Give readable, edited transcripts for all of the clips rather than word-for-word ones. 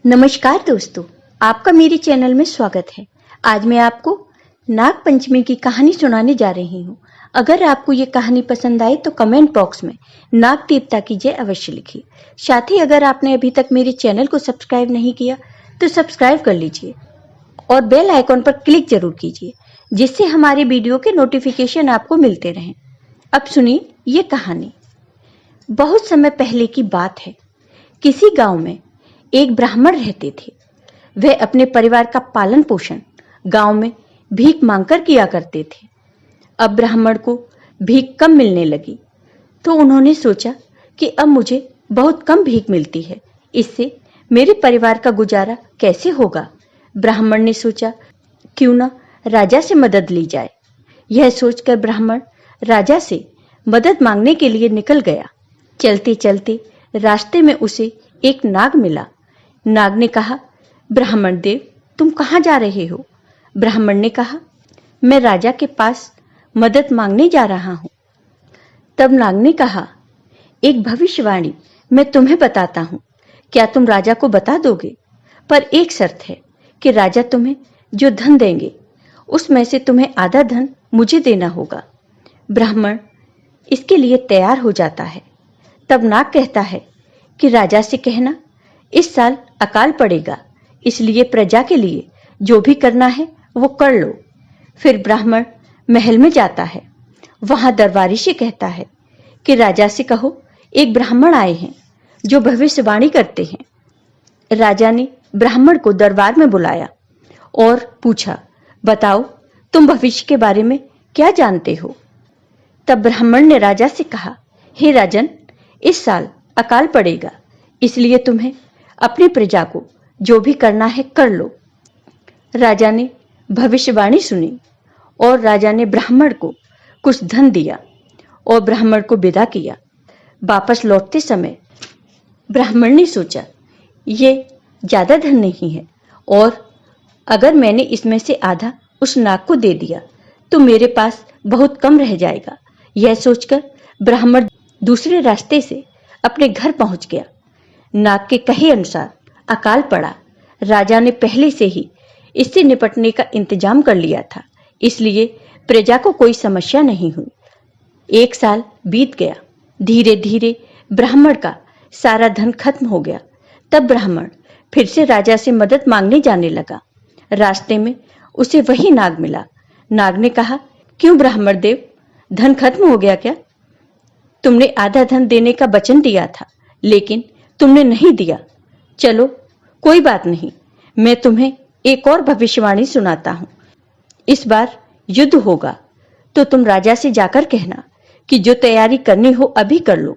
नमस्कार दोस्तों, आपका मेरे चैनल में स्वागत है। आज मैं आपको नाग पंचमी की कहानी सुनाने जा रही हूँ। अगर आपको ये कहानी पसंद आए तो कमेंट बॉक्स में नाग देवता की जय अवश्य लिखिए। साथ ही अगर आपने अभी तक मेरे चैनल को सब्सक्राइब नहीं किया तो सब्सक्राइब कर लीजिए और बेल आइकॉन पर क्लिक जरूर कीजिए, जिससे हमारे वीडियो के नोटिफिकेशन आपको मिलते रहें। अब सुनिए ये कहानी। बहुत समय पहले की बात है। किसी गांव में एक ब्राह्मण रहते थे। वह अपने परिवार का पालन पोषण गांव में भीख मांगकर किया करते थे। अब ब्राह्मण को भीख कम मिलने लगी तो उन्होंने सोचा कि अब मुझे बहुत कम भीख मिलती है, इससे मेरे परिवार का गुजारा कैसे होगा। ब्राह्मण ने सोचा क्यों ना राजा से मदद ली जाए। यह सोचकर ब्राह्मण राजा से मदद मांगने के लिए निकल गया। चलते चलते रास्ते में उसे एक नाग मिला। नाग ने कहा, ब्राह्मण देव, तुम कहाँ जा रहे हो? ब्राह्मण ने कहा, मैं राजा के पास मदद मांगने जा रहा हूं। तब नाग ने कहा, एक भविष्यवाणी मैं तुम्हें बताता हूं, क्या तुम राजा को बता दोगे? पर एक शर्त है कि राजा तुम्हें जो धन देंगे उसमें से तुम्हें आधा धन मुझे देना होगा। ब्राह्मण इसके लिए तैयार हो जाता है। तब नाग कहता है कि राजा से कहना, इस साल अकाल पड़ेगा, इसलिए प्रजा के लिए जो भी करना है वो कर लो। फिर ब्राह्मण महल में जाता है। वहां दरबारी से कहता है कि राजा से कहो, एक ब्राह्मण आए हैं जो भविष्यवाणी करते हैं। राजा ने ब्राह्मण को दरबार में बुलाया और पूछा, बताओ तुम भविष्य के बारे में क्या जानते हो? तब ब्राह्मण ने राजा से कहा, हे राजन, इस साल अकाल पड़ेगा, इसलिए तुम्हें अपनी प्रजा को जो भी करना है कर लो। राजा ने भविष्यवाणी सुनी और राजा ने ब्राह्मण को कुछ धन दिया और ब्राह्मण को विदा किया। वापस लौटते समय ब्राह्मण ने सोचा, ये ज्यादा धन नहीं है और अगर मैंने इसमें से आधा उस नाग को दे दिया तो मेरे पास बहुत कम रह जाएगा। यह सोचकर ब्राह्मण दूसरे रास्ते से अपने घर पहुंच गया। नाग के कहे अनुसार अकाल पड़ा। राजा ने पहले से ही इससे निपटने का इंतजाम कर लिया था, इसलिए प्रजा को कोई समस्या नहीं हुई। एक साल बीत गया। धीरे धीरे ब्राह्मण का सारा धन खत्म हो गया। तब ब्राह्मण फिर से राजा से मदद मांगने जाने लगा। रास्ते में उसे वही नाग मिला। नाग ने कहा, क्यों ब्राह्मण देव, धन खत्म हो गया क्या? तुमने आधा धन देने का वचन दिया था, लेकिन तुमने नहीं दिया। चलो कोई बात नहीं, मैं तुम्हें एक और भविष्यवाणी सुनाता हूं। इस बार युद्ध होगा तो तुम राजा से जाकर कहना कि जो तैयारी करनी हो अभी कर लो,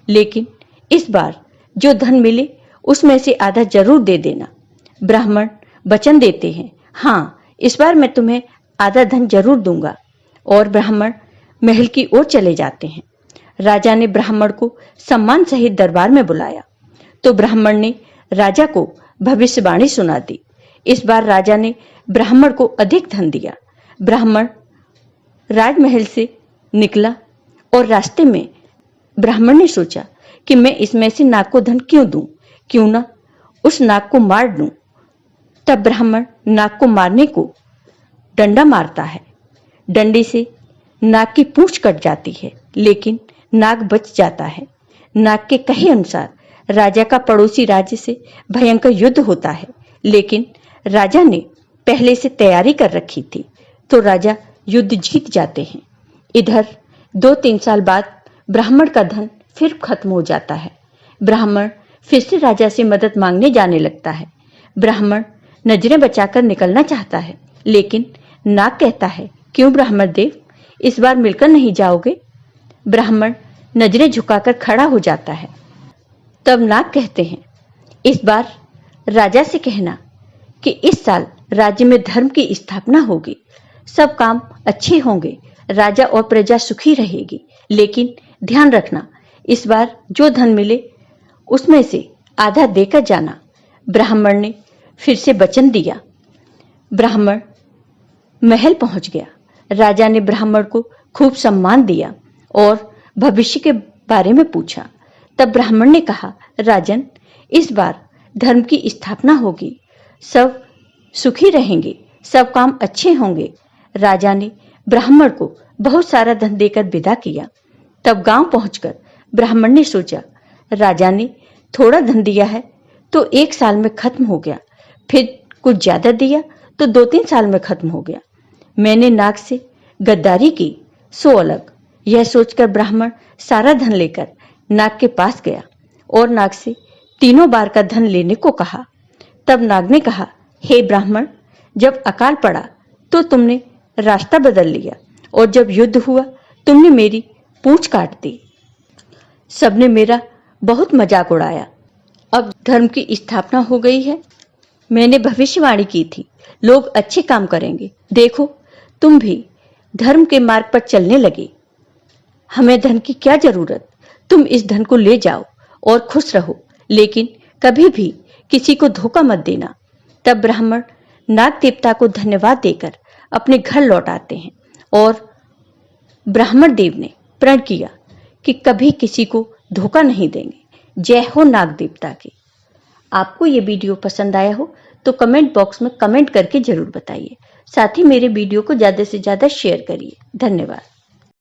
लेकिन इस बार जो धन मिले उसमें से आधा जरूर दे देना। ब्राह्मण वचन देते हैं, हाँ, इस बार मैं तुम्हें आधा धन जरूर दूंगा। और ब्राह्मण महल की ओर चले जाते हैं। राजा ने ब्राह्मण को सम्मान सहित दरबार में बुलाया तो ब्राह्मण ने राजा को भविष्यवाणी सुना दी। इस बार राजा ने ब्राह्मण को अधिक धन दिया। ब्राह्मण राजमहल से निकला और रास्ते में ब्राह्मण ने सोचा कि मैं इसमें से नाग को धन क्यों दूं, क्यों ना उस नाग को मार दूं। तब ब्राह्मण नाग को मारने को डंडा मारता है। डंडे से नाग की पूंछ कट जाती है, लेकिन नाग बच जाता है। नाग के कहे अनुसार राजा का पड़ोसी राज्य से भयंकर युद्ध होता है, लेकिन राजा ने पहले से तैयारी कर रखी थी तो राजा युद्ध जीत जाते हैं। इधर 2-3 साल बाद ब्राह्मण का धन फिर खत्म हो जाता है। ब्राह्मण फिर से राजा से मदद मांगने जाने लगता है। ब्राह्मण नजरें बचाकर निकलना चाहता है, लेकिन नाग कहता है, क्यों ब्राह्मण देव, इस बार मिलकर नहीं जाओगे? ब्राह्मण नजरें झुकाकर खड़ा हो जाता है। तब नाग कहते हैं, इस बार राजा से कहना कि इस साल राज्य में धर्म की स्थापना होगी, सब काम अच्छे होंगे, राजा और प्रजा सुखी रहेगी। लेकिन ध्यान रखना, इस बार जो धन मिले उसमें से आधा देकर जाना। ब्राह्मण ने फिर से वचन दिया। ब्राह्मण महल पहुंच गया। राजा ने ब्राह्मण को खूब सम्मान दिया और भविष्य के बारे में पूछा। तब ब्राह्मण ने कहा, राजन, इस बार धर्म की स्थापना होगी, सब सुखी रहेंगे, सब काम अच्छे होंगे। राजा ने ब्राह्मण को बहुत सारा धन देकर विदा किया। तब गांव पहुंचकर ब्राह्मण ने सोचा, राजा ने थोड़ा धन दिया है तो 1 साल में खत्म हो गया, फिर कुछ ज्यादा दिया तो 2-3 साल में खत्म हो गया। मैंने नाग से गद्दारी की सो अलग। यह सोचकर ब्राह्मण सारा धन लेकर नाग के पास गया और नाग से 3 बार का धन लेने को कहा। तब नाग ने कहा, हे ब्राह्मण, जब अकाल पड़ा तो तुमने रास्ता बदल लिया और जब युद्ध हुआ तुमने मेरी पूंछ काट दी। सबने मेरा बहुत मजाक उड़ाया। अब धर्म की स्थापना हो गई है। मैंने भविष्यवाणी की थी, लोग अच्छे काम करेंगे। देखो, तुम भी धर्म के मार्ग पर चलने लगे। हमें धन की क्या जरूरत? तुम इस धन को ले जाओ और खुश रहो, लेकिन कभी भी किसी को धोखा मत देना। तब ब्राह्मण नाग देवता को धन्यवाद देकर अपने घर लौट आते हैं और ब्राह्मण देव ने प्रण किया कि कभी किसी को धोखा नहीं देंगे। जय हो नाग देवता की। आपको ये वीडियो पसंद आया हो तो कमेंट बॉक्स में कमेंट करके जरूर बताइए। साथ ही मेरे वीडियो को ज्यादा से ज्यादा शेयर करिए। धन्यवाद।